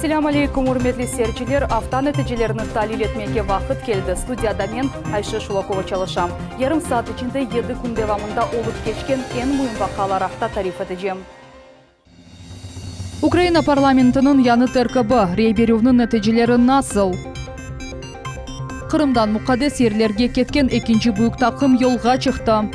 Ассаламу алейкум, урметли серчилер. Авто нәтижелерін талил етмеге вақыт келді. Студияда мен Айша Шулакова чалышам. Ярым саат içinde 7 күн девамында олып кечкен en мұйын вақаларақта тариф етежем. Украина парламентінің яны ТРКБ рейберювның нәтижелері насыл? Қырымдан мұқадес ерлерге кеткен екінші büyük тақым yolға чықты.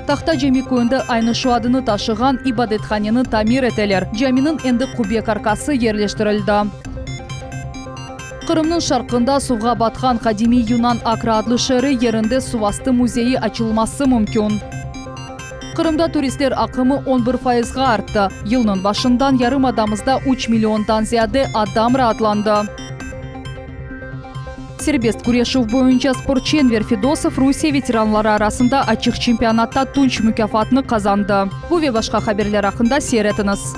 Тақта жеми көңді айны шуадыны ташыған ибадетханені тамир етелер. Жамinin енді құбек арқасы ерлештірілді. Қырымның шарқында суға батқан Қадими Юнан Акра адлы шәрі ерінде сувасты музейі açılması мүмкін. Қырымда туристер ақымы 11%-ға артты. Yılның başından yarım adamızda 3 milyondan ziyade adam rahatlandı. Serbest Kureşov boyunca sportçı Enver Fedosov Rusiya veteranları arasında açık çempionatta Tunç mükafatını kazandı. Bu ve başka haberler hakkında seyretiniz.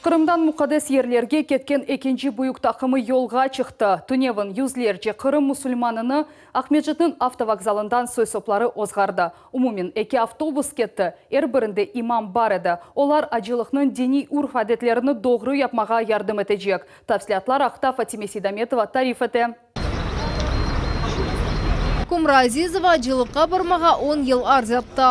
Қырымдан мұқадес ерлерге кеткен екінші büyük тақымы yolға чықты. Түневін yüzlerce Қырым мұсылманыны Ахмеджеттің автовокзалından сөйсоплары озғарды. Умумен екі автобус кетті. Бірінде имам бар еді. Олар acılıqның dini urf adetlеріні doğru yapmağa yardım etecek. Tafsilatlar ақта Фатиме Сейдаметова тариф еті. Кумра Азизова acılıqqa бармаға 10 yıl arz yaptı.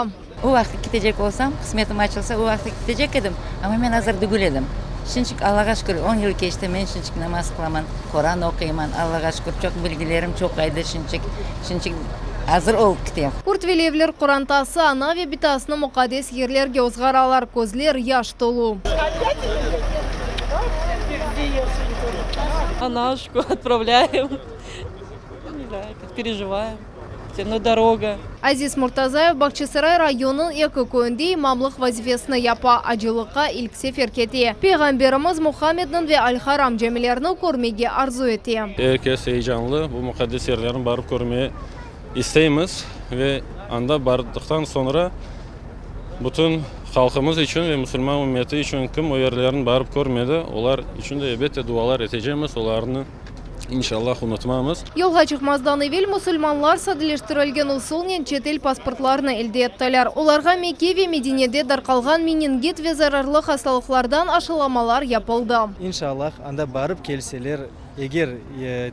O vaxt gidecek olsam, kısmetim açılsa o vaxt gidecek edim. Ama ben hazır dügüledim. Şinçik Allah'a şükür 10 yıl geçti. Ben şinçik namaz kılaman, Kur'an okuyman. Allah'a şükür çok bilgilerim çok kaydı şinçik hazır olup gideyim. Kurtvelevler Kur'antası ana ve bitasını muqaddes yerlerge ozgaralar közler yaş dolu. Анашку отправляем. Не знаю, как переживаем. Но дорога. Азиз Муртазаев Бакчысарай районын екі көнде имамлық вазифесini япа acılıqqa ilk sefer keti. Peygamberimiz Muhammed'nin ve Al-Haram camilerini görmeye arzu etti. Herkes heyecanlı. Bu mukaddes yerlerini barıp görmeye isteyimiz ve anda bardıktan sonra bütün halkımız için ve Müslüman ümmeti için kim o yerlerini barıp görmedi, onlar için de elbette dualar edeceğimiz, onlarını İnşallah unutmamız. Yolga çıkmazdan evvel Müslümanlar sadeleştirilgen usulnen çetel pasportlarını elde ettiler. Olarga Mekke ve Medine'de darqalgan meningit ve zararlı hastalıklardan aşılamalar yapıldı. İnşallah anda barıp kelseler, eğer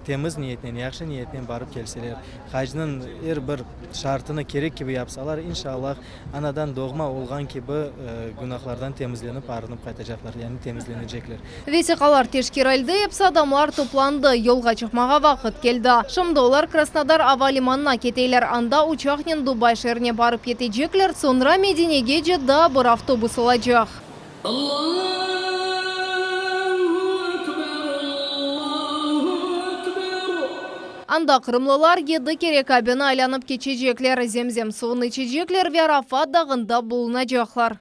temiz niyetinden, yaxşı niyetinden barıp kelseler, hacının bir şartını kerek gibi yapsalar, inşallah anadan doğma olgan gibi günahlardan temizlenip arınıp kaytacaklar, yani temizlenecekler. Vesikalar teşkiraldı, hepsi adamlar toplandı. Yolga çıkmağa vakit geldi. Şimdi olar Krasnodar havalimanına keteyler, anda uçaknen Dubay şehrine barıp yetecekler, sonra Medine'ge Jeddah bir avtobus olacak. Anda Kırımlılar 7 kere kabini aylanıp geçecekler, zemzem suyunu içecekler ve Arafat dağında bulunacaklar.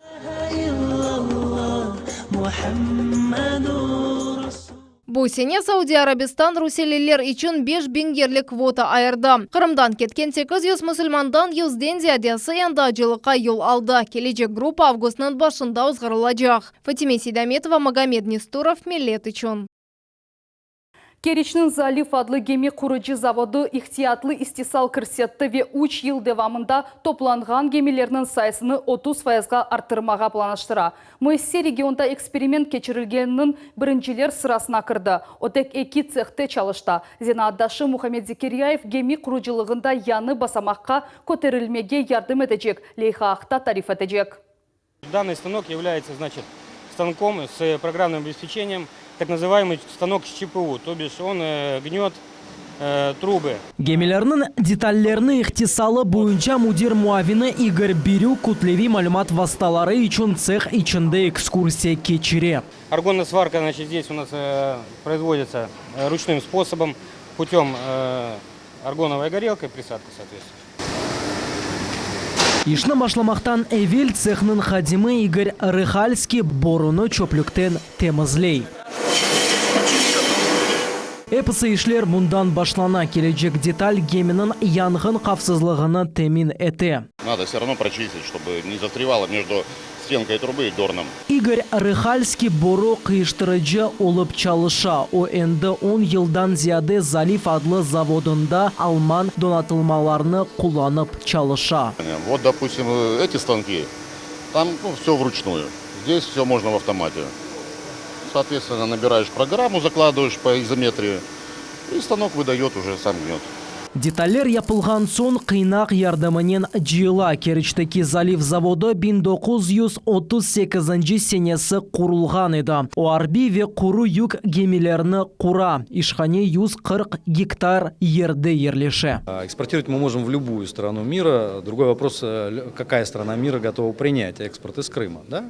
Bu sene Saudi Arabistan Ruseliler için 5000 yerlik kvota ayırdı. Kırımdan ketken 800 Müslümandan 100'den ziyadesi yandı acılıqqa yol aldı. Gelecek grup avgustun başında uzgarılacak. Fatime Сейдаметова, Magomed Nesturov, Millet için. Керечнің Залив adlı gemi kurucu zavodu ihtiyatlı istisal kırsetті ve 3 yıl devamında toplanған gemilerinin sayısını 30%-ға arttırmağa planlaştıra. Müessese regionda eksperiment geçirilgeninin birinciler sırasına kırdı. O tek 2 цехте çalıştı. Zena addaşı Muhammed Zekeriyaev gemi kuruculuğunda yanı basamakka көтерілмеге yardım edecek. Leyha Ақта tarif edecek. Данный станок является, значит, станком с программным обеспечением, так называемый станок с ЧПУ, то бишь он гнет трубы. Gemilerinin detallerini ihtisалы boyunca mudir muavini Igor Biryu kutlevi malumat vasıtaları için цех içinde ekskursiya geçirir. Аргонная сварка, значит, здесь у нас производится ручным способом, путем аргоновой горелкой, присадка, соответственно. İşini başlamaktan evvel цехның xadimi Igor Rıhalski borunu çöplükten temizley. Episi işler bundan başlana gelecek detal geminin yangın қавсызлығını temin etti. Надо все равно прочистить, чтобы не застревало между стенкой трубы и дорном. Igor Rıhalski boru kıyıştırıcı olup çalışa. O endi 10 yıldan ziyade Zalif adlı zavodunda Alman donatılmalarını kullanıp çalışa. Вот, допустим, эти станки, там все вручную. Здесь все можно в автомате. Соответственно, набираешь программу, закладываешь по изометрии, и станок выдает уже сам гнет. Деталлер yapılған сон қинақ ярдымынен жиыла. Керчтеки залив заводы 1938 сенесі құрылған еді. Оарби ве құру юк гемелеріні құра. Ишхане 140 гектар ерді ерлеше. Экспортировать мы можем в любую страну мира. Другой вопрос, какая страна мира готова принять экспорт из Крыма. Да?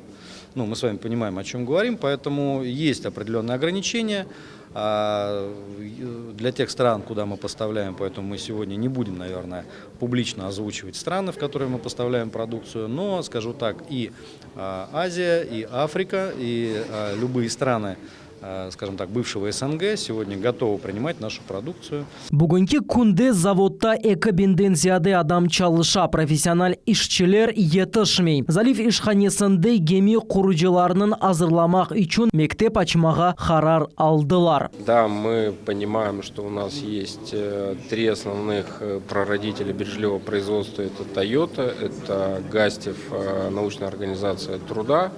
Ну, мы с вами понимаем, о чем говорим, поэтому есть определенные ограничения. Для тех стран, куда мы поставляем, поэтому мы сегодня не будем, наверное, публично озвучивать страны, в которые мы поставляем продукцию, но, скажу так, и Азия, и Африка, и любые страны, скажем так, бывшего СНГ сегодня готовы принимать нашу продукцию. Бүгінгі күнде заводта 2000-ден зияде адам чалыша, профессионал işçiler yetişmей. Залив ишханесінде геми құруcılarının азырламақ üçün мектеп açmaға қарар алдылар. Да, мы понимаем, что у нас есть три основных прародителя бережливого производства. Это Toyota, это Гастев, научная организация труда.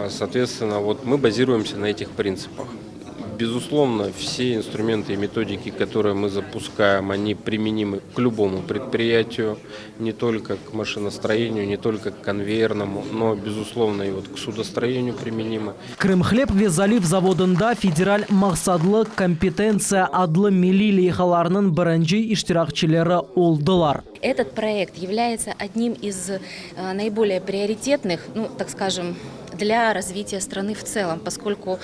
Соответственно, вот мы базируемся на этих принципах. Безусловно, все инструменты и методики, которые мы запускаем, они применимы к любому предприятию, не только к машиностроению, не только к конвейерному, но, безусловно, и вот к судостроению применимы. Крымхлеб ве залив заводында федераль мақсадлы компетенция адлы милли лейхаларының бірінші иштиракчилері олдылар. Этот проект является одним из наиболее приоритетных, ну, так скажем, для развития страны в целом, поскольку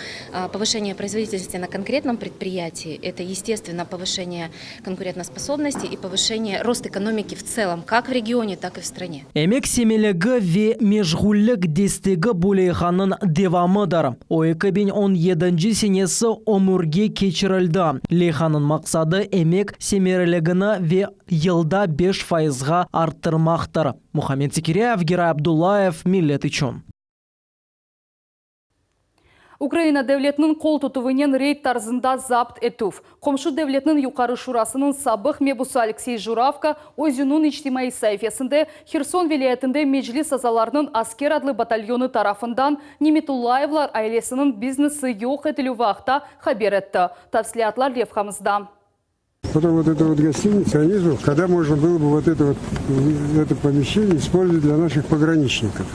повышение производительности на конкретном предприятии – это, естественно, повышение конкурентоспособности и повышение рост экономики в целом, как в регионе, так и в стране. Эмек семелігі ве межгуллік дестегі болейханын девамыдар. О 2017 сенесі омурге кечірілді. Лейханын мақсады эмек семерілігіні ве елда 5%-ға арттырмақтыр. Мухаммед Зекиряев, Герай Абдуллаев, Миллет Ичон. Украина devletinin qol tutuvinen reyд tarzında zapt etuf. Komşu devletinin yukarı şurasının sabık mebusu Alexey Juravka özünün içtimai sayfasında Xerson vilayetinde meclis azalarının asker adlı batalyonu tarafından Nimetullayevlar ailesinin biznesi yok edilü vaqta haber etti. Tafsiliyatlar levhamızda. Потом вот эта вот гостиница, снизу, когда можно было бы вот это помещение использовать для наших пограничников.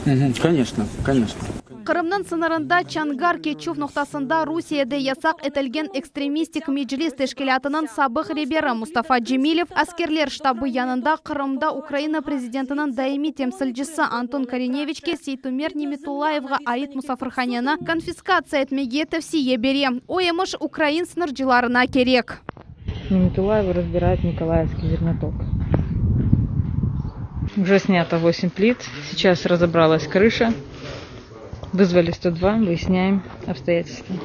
Конечно, конечно. Кырымның сынырында Чангар Кечув ноқтасында Русияда ясақ етілген экстремистик меджлис тешкелятының сабық ребері Мустафа Джемилев аскерлер штабы янында Кырымда Украина президентінің даими темсілжісі Антон Кореневичке Сейтумер Неметуллаевға айт Мусафырханяны конфискация етмеге тәвсие бере. Ойымыш Украин сыныржыларына керек. Неметуллаева разбирает Николаевский зерноток. Уже снято 8 плит, сейчас разобралась крыша. Вызвали 102, выясняем обстоятельства.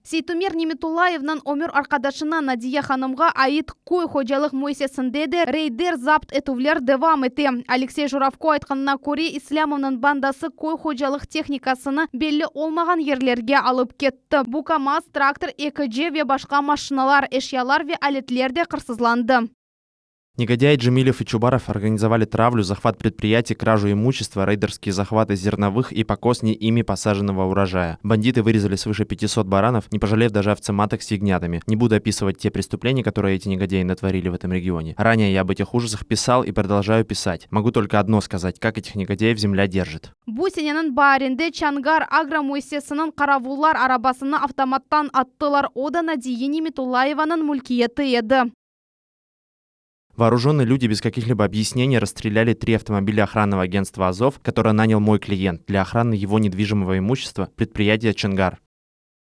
Сейтумер Неметуллаевнан омер аркадашына Надия ханымға айт кой хожалық мойсесінде де рейдер запт етувлер девам ете. Алексей Журавко айтқанына көре Ислямовның бандасы кой хожалық техникасыны белі олмаған ерлерге алып кетті. Бу КамАЗ, трактор, ЭКЖ ве башқа машиналар, эшялар ве алетлер де қырсызланды. Негодяи Джемилев и Чубаров организовали травлю, захват предприятий, кражу имущества, рейдерские захваты зерновых и покос не ими посаженного урожая. Бандиты вырезали свыше 500 баранов, не пожалев даже овцематок с ягнятами. Не буду описывать те преступления, которые эти негодяи натворили в этом регионе. Ранее я об этих ужасах писал и продолжаю писать. Могу только одно сказать, как этих негодяев земля держит. Бусинянын баринде Чангар агромойсесінің қаравулар арабасына автоматтан аттылар. Ода Надия Неметуллаеваның мүлкиеті еді. Вооруженные люди без каких-либо объяснений расстреляли 3 автомобиля охранного агентства «Азов», которое нанял мой клиент для охраны его недвижимого имущества, предприятия «Чангар».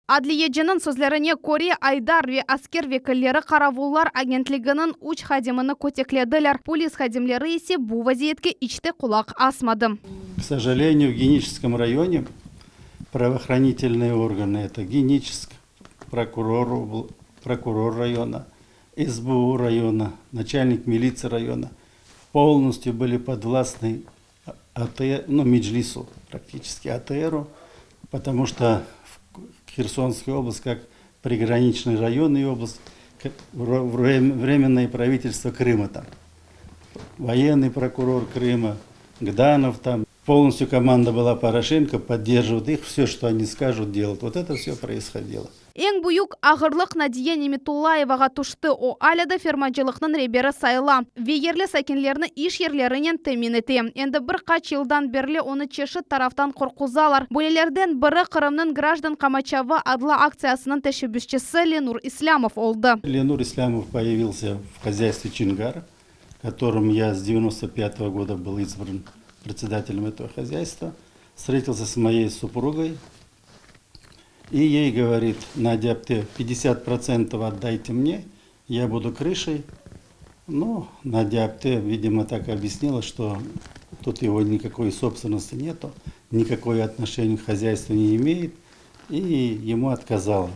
Адлиеджінің сөзлеріне көре Айдар ве аскер векілері қаравулар агентлігінің үш хадимыны көтекледілер. Полис хадимлері есе бұл вазиетке ичте құлақ асмады. К сожалению, в Геническом районе правоохранительные органы, это Геническ, прокурор района, СБУ района, начальник милиции района полностью были подвластны Меджлису, практически АТРу, потому что Херсонская область, как приграничный район и область, временное правительство Крыма там. Военный прокурор Крыма, Гданов там. полностью команда была Порошенко, поддерживает их, все, что они скажут, делать. Вот это все происходило. Ең буюк ағырлық Надия Неметуллаеваға тушты о аляда фермачылықның ребері сайла. Вейерлі сәкенлеріні иш ерлерінен тәмин ете. Енді бір қач жылдан берлі оны чеші тарафтан қорқузалар. Бөлелерден бірі Қырымның граждан Камачавы адла акциясының тәшебүшчісі Ленур Ислямов олды. Ленур Ислямов появился в хозяйстве Чингар, которым я с 95 года был избран председателем этого хозяйства. Встретился с моей супругой. И ей говорит: Надя, ты 50% отдайте мне, я буду крышей. Ну, Надя Апте, видимо, так объяснила, что тут его никакой собственности нету, никакой отношения к хозяйству не имеет, и ему отказала.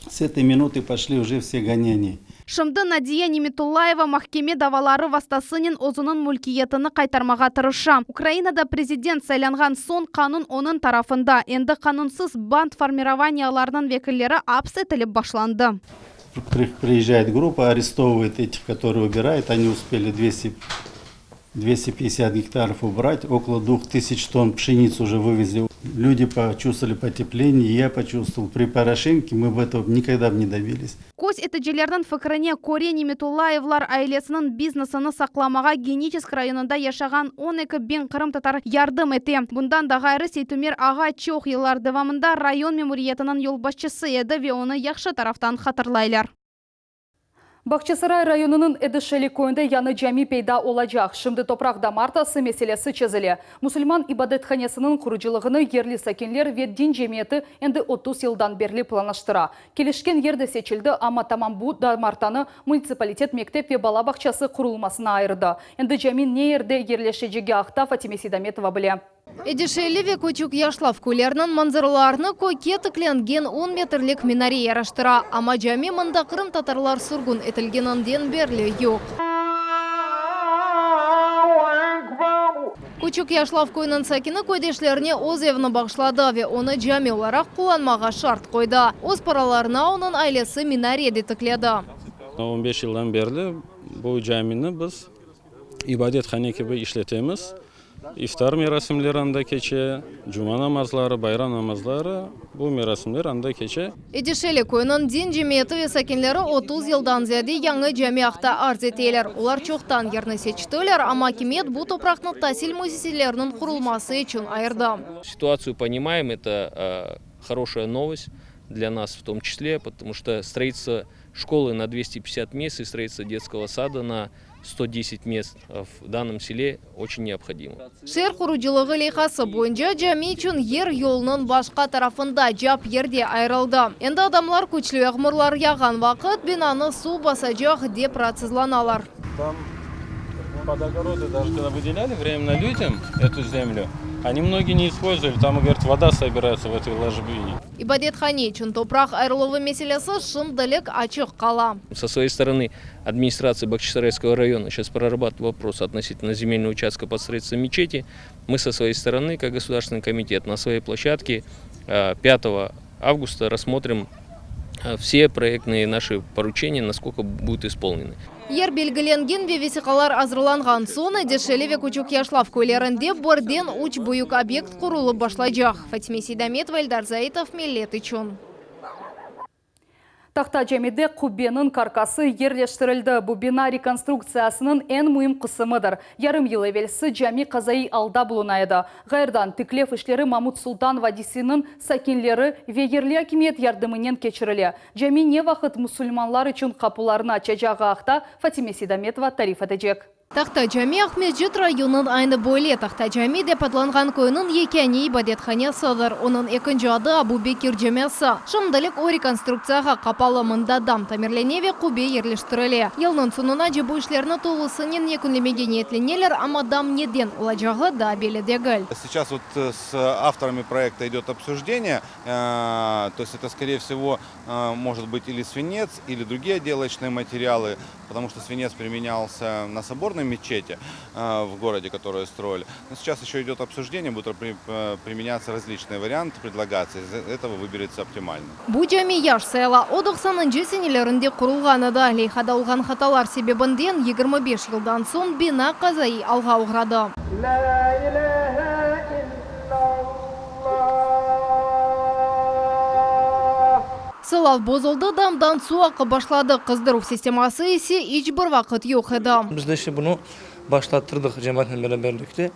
С этой минуты пошли уже все гонения. Шымды Надия Неметуллаева махкеме давалары вастасынен озының мүлкиетіні қайтармаға тырыша. Украинада президент сайланған сон қанун оның тарафында. Енді қанунсыз банд формированияларының векілері апсетіліп башланды. Приезжает группа, арестовывает этих, которые убирают. Они успели 250 гектаров убрать, около 2000 тонн пшеницы уже вывезли. Люди почувствовали потепление, я почувствовал. При Порошенке мы бы этого никогда бы не добились. Көз етіжелердің фікіріне Коре Неметуллаевлар айлесінің бизнесіні сақламаға Геническ районында яшаған 12 бен қырым татар ярдым ете. Бұндан да ғайры Сейтумер аға чоқ еллар девамында район мемориетінің yolbaşçısı еді ве оны яқшы тарафтан хатырлайлар. Бақчасарай районының Эдішелі көйінде яны жами пейда олажақ. Шымды топрақда мартасы меселесі чезілі. Мұсылман ибадетханесінің құрыжылығыны ерлі сәкенлер веддин жемиеті енді 30 елдан берлі планаштыра. Келішкен ерді сечілді, ама тамам бұ да мартаны муниципалитет мектеп ве бала бақчасы құрылмасына айырды. Енді жамин не ерді ерлешежеге ақта Фатиме Сейдаметова біле. Эдишелеве көчук яшлав көлерінің манзарларыны көке тікленген 10 метрлік минаре яраштыра. Ама жами мында Қырым татарлар сұргын етілгенінден берлі yok. Көчук яшлав көйнің сәкіні көйдешлеріне оз евіні бағышлады ве оны жами оларақ құланмаға шарт қойды. Оз параларына оның айлесі минаре детікледі. 15 жылдан берлі бұл жамины біз ибадет ханекебі ішлетеміз. İftar merasimleri anda keçe, cuma namazları, bayram namazları bu merasimler anda keçe. Эдишелі көйнің дин жеметі ве сәкенлері 30 елдан зәді яңы жамиақта арз етейлер. Олар чоқтан ерні сечтілер, ама кемет бұл топрақны тасил музейлерінің құрылмасы үшін айырды. Ситуацию понимаем, это хорошая новость для нас в том числе, потому что строительство школы на 250 мест и строительство детского сада на 110 мест в данном селе очень необходимо. Шер құруджилығы лейхасы бойынша жами үшін ер yolының башқа тарафында жап ерде айрылды. Енді адамлар көчлі ағмырлар яған вақыт бинаны су басажақ деп процессланалар. Там под огороды, даже когда выделяли временно людям эту землю, они многие не использовали, там, говорят, вода собирается в этой ложбине. Ибадетхане үшін топрақ айрылығы меселесі шындылық ачық қала. Со своей стороны администрация Бахчисарайского района сейчас прорабатывает вопрос относительно земельного участка под строительство мечети. Мы со своей стороны, как Государственный комитет, на своей площадке 5 августа рассмотрим все проектные наши поручения, насколько будут исполнены. Ер белгіленген весиқалар азырланған сон Эдишелеве көчук яшлав көйлерінде бірден уч бұйық объект құрылып башлайжақ. Фатиме Сейдаметова, Эльдар Заитов, Милет үшін. Тақта жемеде құббенің каркасы ерлештірілді. Бұл бина реконструкциясының ән мұйым қысымыдыр. Ярым ел евелсі жами қазайы алда бұлынайды. Ғайырдан тіклев ішлері Мамут Султан Вадисінің сәкенлері вегерлі акимет ярдымынен кечірілі. Жами не вақыт мұсылманлар үшін қапыларына чәжаға ақта Фатиме Сейдаметова тариф әтежек. Тақта жами Ахмеджет районын айны бойле Тақта жами деп адланған көйнің екені ибадетханесыдыр. Оның екінші ады Абу Бекир жемесі. Шымдылық о реконструкцияға қапалы мында дам тамерленеве құбе ерлештірілі. Елнің сұнына жебу ішлеріні толысынен екінлемеге ниетленелер, ама дам неден олажағы да беледегіл. Сейчас вот с авторами проекта идет обсуждение, то есть это, скорее всего, может быть или свинец, или другие отделочные материалы, потому что свинец применялся на соборной мечети в городе, которую строили. Но сейчас еще идет обсуждение, будут применяться различные варианты, предлагаться, из этого выберется оптимально. Бу жами яш сайла 90-нчы сенелерінде құрылғаны да лейхада олған хаталар себебінден 25 жылдан соң бина қазайы алға ұғырады. Сылал бозылды, дамдан су ақы башлады. Қыздыру системасы есе еш бір вақыт yok еді. Biz de işte bunu başlattırdık cemaatle beraberlikte.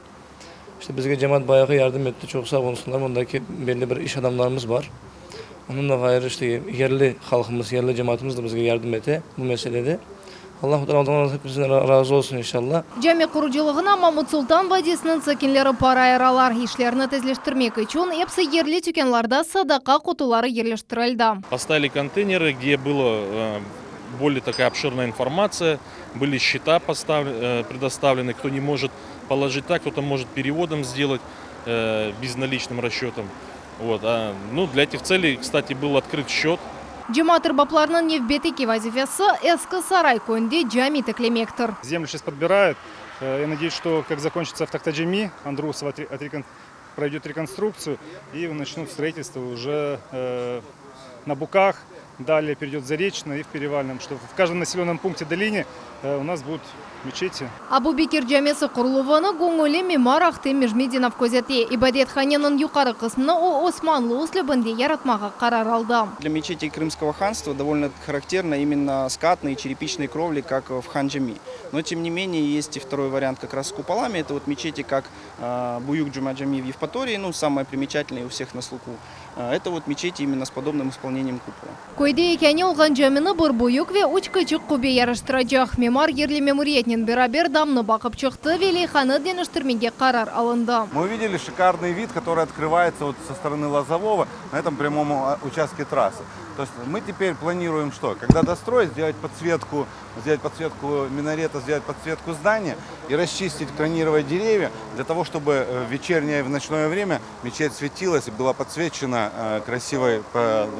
İşte bizge cemaat bayağı yardım etti. Çok sağ olsunlar. Ondaki belli bir iş adamlarımız var. Onunla gayrı işte yerli halkımız, yerli cemaatimiz de bizge yardım etti bu meselede. Allah Teala'dan hepimizden razı olsun inşallah. Cami kuruculuğuna Mahmut Sultan Vadisi'nin sakinleri para ayıralar. İşlerini tezleştirmek için hepsi yerli tükenlerde sadaka kutuları yerleştirildi. Поставили контейнеры, где была более такая обширная информация, были счета предоставлены, кто не может положить так, кто-то может переводом сделать безналичным расчетом. Вот. Для этих целей, кстати, был открыт счет. Cemaat ırбапларының невбетеки вазифасы эскі сарай көнде жами тіклемектір. Землю сейчас подбирают. Я надеюсь, что как закончится автохтаджими, Андрусов пройдет реконструкцию и начнут строительство уже на Буках. Далее перейдет в Заречное и в Перевальном, что в каждом населенном пункте долине у нас будут мечети. Абу-Бекир жамесі құрылуыны көңілі мемар Ахтем Межмединов көзетте. Ибадетханенің юқары қысмыны о Османлы услебінде яратмаға қарар алды. Для мечетей Крымского ханства довольно характерно именно скатные черепичные кровли, как в Хан-Джами. Но тем не менее есть и второй вариант как раз с куполами. Это вот мечети, как Буюк-Джума-Джами в Евпатории, самое примечательное у всех на слуху. Это вот мечети именно с подобным исполнением купола. Көйде екені олған жамины бір бұйық ве үч күчік құбе ярыштырacak. Мемар ерлі мемуриетнен берабер дамны бақып чықты велейханы денештірмеге қарар алынды. Мы увидели шикарный вид, который открывается вот со стороны Лозового на этом прямом участке трассы. То есть мы теперь планируем что? Когда достроить, сделать подсветку минарета, сделать подсветку здания и расчистить, кронировать деревья для того, чтобы в вечернее и в ночное время мечеть светилась и была подсвечена красивой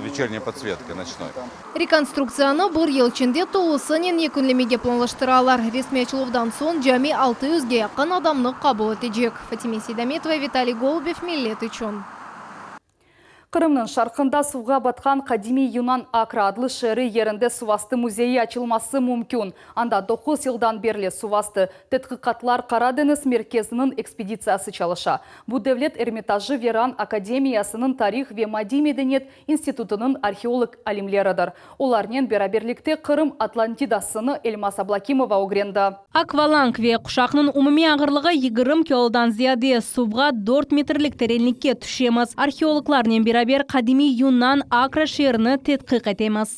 вечерней подсветкой ночной. Реконструкцияны бір ел ішінде толысынен екінлемеге планлаштыралар. Ресмиячылывдан сон жами 600-ге яқын адамны қабыл етежек. Фатиме Сейдаметова, Виталий Голубев, Миллет үшін. Қырымның шарқында суға батқан Қадими Юнан Акра адлы шәрі ерінде сувасты музейі açılması мүмкін. Анда 9 жылдан берлі сувасты тәтқиқатлар Қара Деңіз мерkezінің экспедициясы çalışа. Бұл Devlet Эрмитажы Веран Академиясының тарих ве мади мәдениет институтының археолог алимлерідір. Оларнен бераберлікте Қырым Атлантидасыны Эльмас Аблакимова огренді. Акваланг ве құшақның умуми ағырлығы 20 килодан зияде суға 4 метрлік тереңлікке түшеміз. Археологларнен берабер Қадими Юнан Акра шеріні тетқиқ етеміз.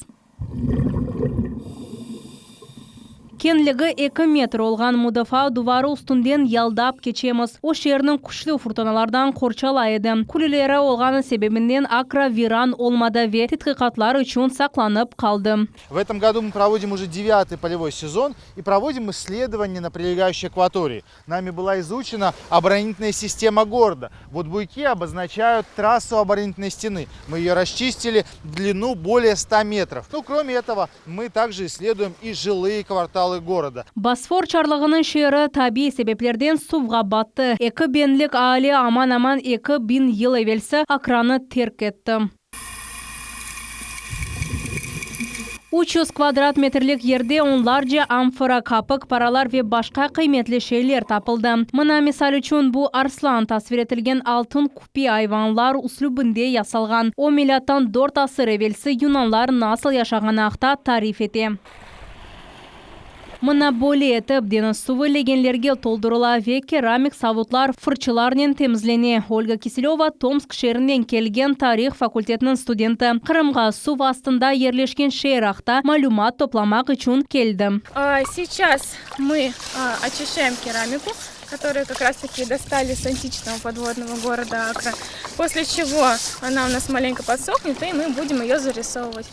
Кенлігі 2 метр олған Мудафа дувары үстінден ялдап кечеміз. О шерінің күшлі фуртоналардан қорчалайды. Күлілері олғаны себебінден Акра виран олмады ве тетқиқатлар үшін сақланып қалды. В этом году мы проводим уже 9-й полевой сезон и проводим исследования на прилегающей акватории. Нами была изучена оборонительная система города. Вот буйки обозначают трассу оборонительной стены. Мы ее расчистили в длину более 100 метров. Кроме этого, мы также исследуем и жилые кварталы города. Босфор чарлығының шері таби себеплерден суға батты. 2 бенлік али аман-аман 2000 ел евелсі Акраны терк етті. 300 квадрат метрлік ерде онларca амфора, капық, паралар ве башқа қиметлі шейлер тапылды. Мына мисал үшін бұл арслан тасвир етілген алтын купи айванлар услубінде ясалған. О милаттан 4 асыр евелсі юнанлар насыл яшаған ақта тариф ете. Мына более етіп, дені сувы легенлерге толдырыла ве керамик савутлар фырчыларнен темізлене. Ольга Киселева Томск шерінен келген тарих факультетінің студенті. Қырымға сув астында ерлешкен шейрақта малюмат топламақ үшін келді. Сейчас мы очищаем керамику, которую как раз таки достали с античного подводного города Акра. После чего она у нас маленько подсохнет, и мы будем ее зарисовывать.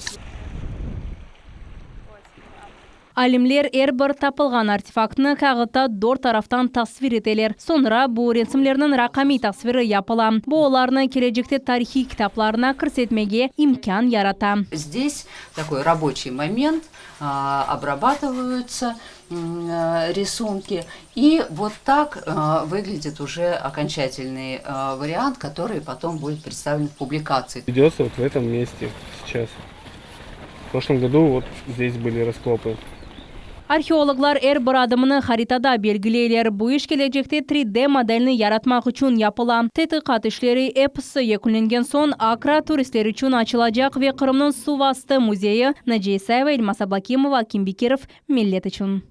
Алимлер әрбір тапылған артефактыны қағыта 4 тарафтан тасвир етелер. Sonra бұл ресімлерінің рақами тасвиры япыла. Бұл оларны кележекте тарихи кітапларына кірсетмеге имкан ярата. Здесь такой рабочий момент, обрабатываются рисунки. И вот так выглядит уже окончательный вариант, который потом будет представлен в публикации. Идется вот в этом месте сейчас. В прошлом году вот здесь были раскопы. Археологлар бір адымыны харитада белгілейлер. Бұл іш келешекте 3D моделіні яратмақ үшін япыла. Тетіқат ішлері эпосы екіленген сон Акра туристер үшін açılacak ve Қырымның сувасты музейі Наджия Исаева, Эльмас Аблакимова, Аким Бекиров, Миллет үшін.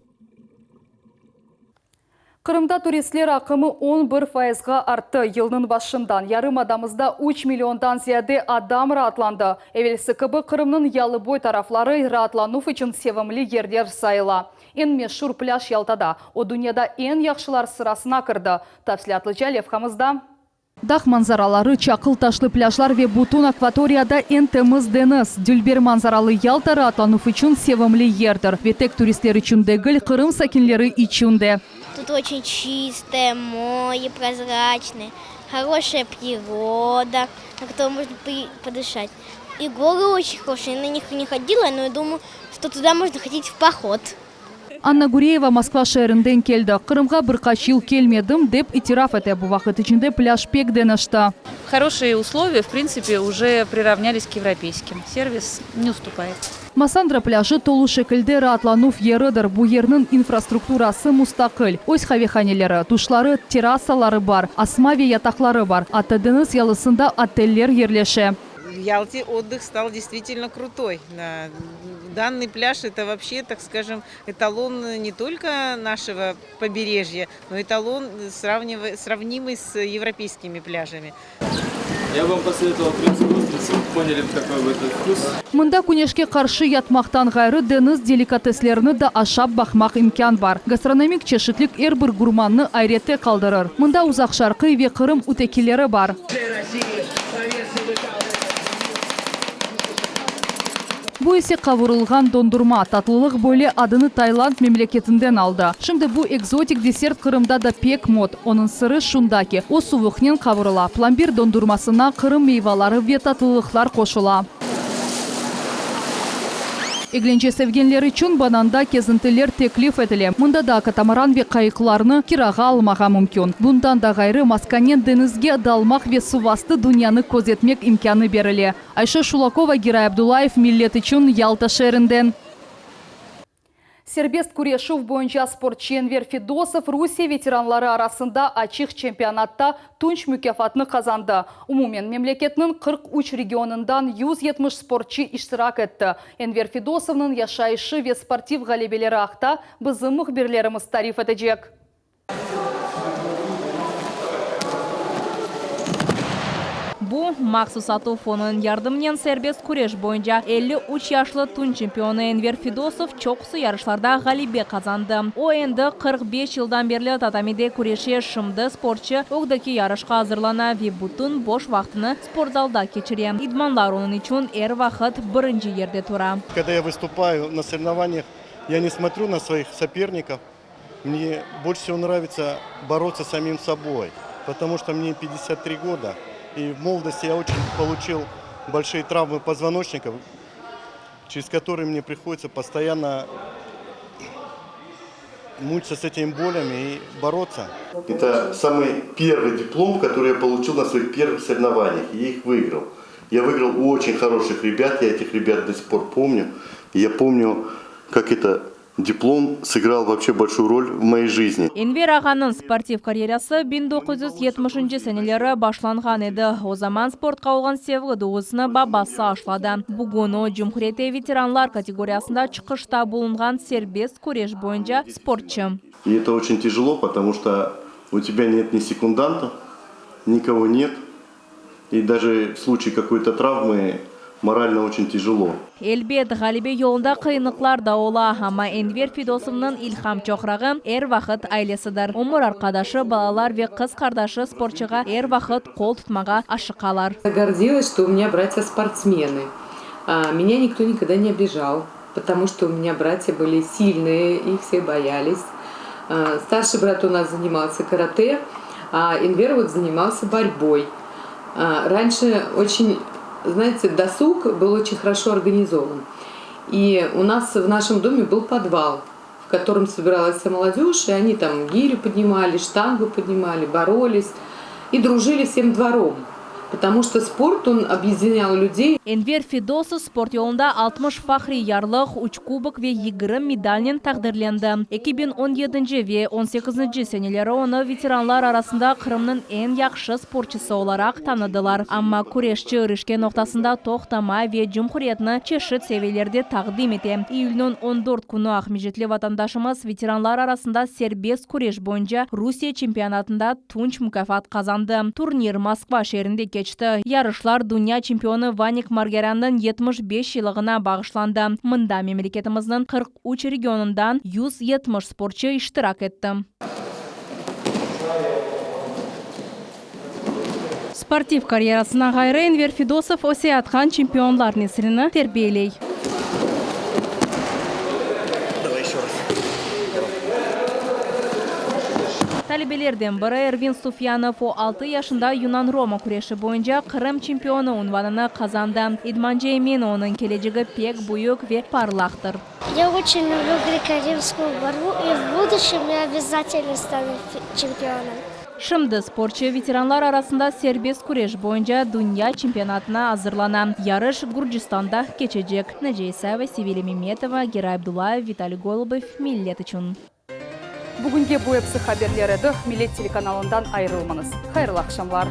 Қырымда туристлер ақымы 11%-ға артты. Елдің башындан ярым адамызда 3 миллиондан зияде адам ратланды. Эвелісі кібі Қырымның ялыбой тарафлары ратлануф үшін севімлі ерлер сайыла. Ен мешур пляж Ялтада. О дүнияда ен яқшылар сырасына кірді. Тәпсілатлы жәлевқамызда. Дақ манзаралары чақыл ташлы пляжлар ве бутун акваторияда ен теміз дeniz. Дүлбер манзаралы Ялта ратлануф үшін севімлі ердір. Ветек туристер үшін дегіл Қырым сәкенлері үшінде. Тут очень чистое море, прозрачное, хорошая природа, на которой можно подышать. И горы очень хорошие, я на них не ходила, но я думаю, что туда можно ходить в поход. Анна Гуреева Москва шәрінден келді. Қырымға бір қашыл келмедім деп итираф әті бұл вақыт ішінде пляж пек денішті. Хорошие условия, в принципе, уже приравнялись к европейским. Сервис не уступает. Масандра пляжы толу шекілді ратланув ерідір. Бұл ернің инфраструктурасы мұстақыл. Ось хавиханелері, тушлары, террасалары бар, асмави ятақлары бар. Аты дeniz ялысында отеллер ерлеше. В Ялте отдых стал действительно крутой. Да. Данный пляж – это вообще, так скажем, эталон не только нашего побережья, но эталон, сравнимый с европейскими пляжами. Я вам посоветовал принцип устрицы, поняли, какой будет вкус. Мында күнешке қаршы ятмақтан ғайры дeniz деликатеслеріні да ашап бақмақ имкан бар. Гастрономик чешетлік әрбір гурманны айретте қалдырыр. Мында ұзақ шарқы ве Қырым утекелері бар. Бұл есе қавырылған дондурма. Татлылық бөле адыны Таиланд мемлекетінден алды. Шымды бұл экзотик десерт Қырымда да пек мод. Оның сыры шундаки. О суықнен қавырыла. Пломбир дондурмасына Қырым мейвалары ве татлылықлар қошыла. Eglençe sevgenleri için bananda kezintiler teklif edile. Munda da katamaran ve kayıklarını kiraga almağa mümkün. Bundan da gayrı Maskanen denizge dalmak ve suvastı dünyanı kozetmek imkanı berile. Ayşe Şulakova, Giray Abdullayev, Millet için Yalta şehrinden. Serbest Kureşov boyunca sportçı Enver Fedosov Rusya veteranları arasında açık çempionatта tunç mükafatını kazandı. Umumen memleketinin 43 regionundan 170 sportçı iştirak etti. Enver Fedosov'un yaşayışı ve sportif galibeleri haqta bizim muhbirlerimiz tarif edecek. Bu Maksus Atofon'un yardımıyla serbest kureş boyunca 53 yaşlı tun çempionu Enver Fedosov çoksu yarışlarda galibe kazandı. O endi 45 yıldan beri tatamide kureşe şımdı sportçı oğdaki yarışqa hazırlana ve bütün boş vaktini sportzalda geçiriyor. İdmanlar onun için vakit birinci yerde tura. Когда я выступаю на соревнованиях, я не смотрю на своих соперников. Мне больше всего нравится бороться с самим собой, потому что мне 53 года. И в молодости я очень получил большие травмы позвоночника, через которые мне приходится постоянно мучиться с этими болями и бороться. Это самый первый диплом, который я получил на своих первых соревнованиях. Я их выиграл. Я выиграл у очень хороших ребят, я этих ребят до сих пор помню. И я помню, как это диплом сыграл вообще большую роль в моей жизни. Enver Ağa'nın sportif karyerası 1970 senelері başlanған еді. O zaman sportқа olған sevgi doğusunu babası aşladı. Bugün o Cumhuriyeti veteranlar kategorisinde çıkışta bulunған serbest kureş boyunca sportçı. И это очень тяжело, потому что у тебя нет ни секунданта, никого нет. И даже в случае какой-то травмы морально очень тяжело. Elbet galibe yolunda kıyınlıklar da ola, ama Enver Fedosov'un ilham çoğrağı vakit ailesidir. Umur arkadaşı, balalar ve kız kardeşi sportçıga vakit kol tutmağa aşıqalar. Гордилась, что у меня братья спортсмены. Меня никто никогда не обижал, потому что у меня братья были сильные, их все боялись. Старший брат у нас занимался карате, а Энвер вот занимался борьбой. Раньше очень, знаете, досуг был очень хорошо организован. И у нас в нашем доме был подвал, в котором собиралась вся молодежь, и они там гирю поднимали, штангу поднимали, боролись и дружили всем двором. потому что спорт, он объединял людей. Энвер Федосов спорт yolunda 60 фахри ярлық, 3 кубок ve 20 medalyen taqdirlendi. 2017 ve 18 senelері onu veteranlar arasında Kırım'ın en yaxşı sportçısı olarak tanıdılar. Ama kureşçi ırışke noktasında toxtama ve cumhuriyetini çeşit seviyelerde taqdim etti. İyul'un 14 günü Ahmecetli vatandaşımız veteranlar arasında serbest kureş boyunca Rusya çempionatında tunç mükafat kazandı. Turnir Moskva şehrinde geçti. Yarışlar dünya çempionu Vanik Margaran'ın 75 yılına bağışlandı. Mında memleketimizin 43 regionundan 170 sportçı iştirak etti. Sportiv karyerasına gayrı Enver Fedosov Osiyatxan çempionlar nesrini terbiyeley. Talebelerden biri Ervin Sufyanov 6 yaşında Yunan Roma kureşi boyunca Kırım çempionu unvanını kazandı. İdmancı emin onun geleceği pek büyük ve parlaktır. Я очень люблю греко-римскую борьбу, и в будущем я обязательно стану чемпионом. Şimdi sporcu veteranlar arasında serbest kureş boyunca dünya çempionatına hazırlanan yarış Gürcistan'da geçecek. Neceyse ve Sivili Mehmetova, Geray Abdullayev, Vitaliy Golubov, Millet için. Бүгінге bu hepsi haberler edi. Millet telekanalından ayrılmanız. Hayırlı akşamlar.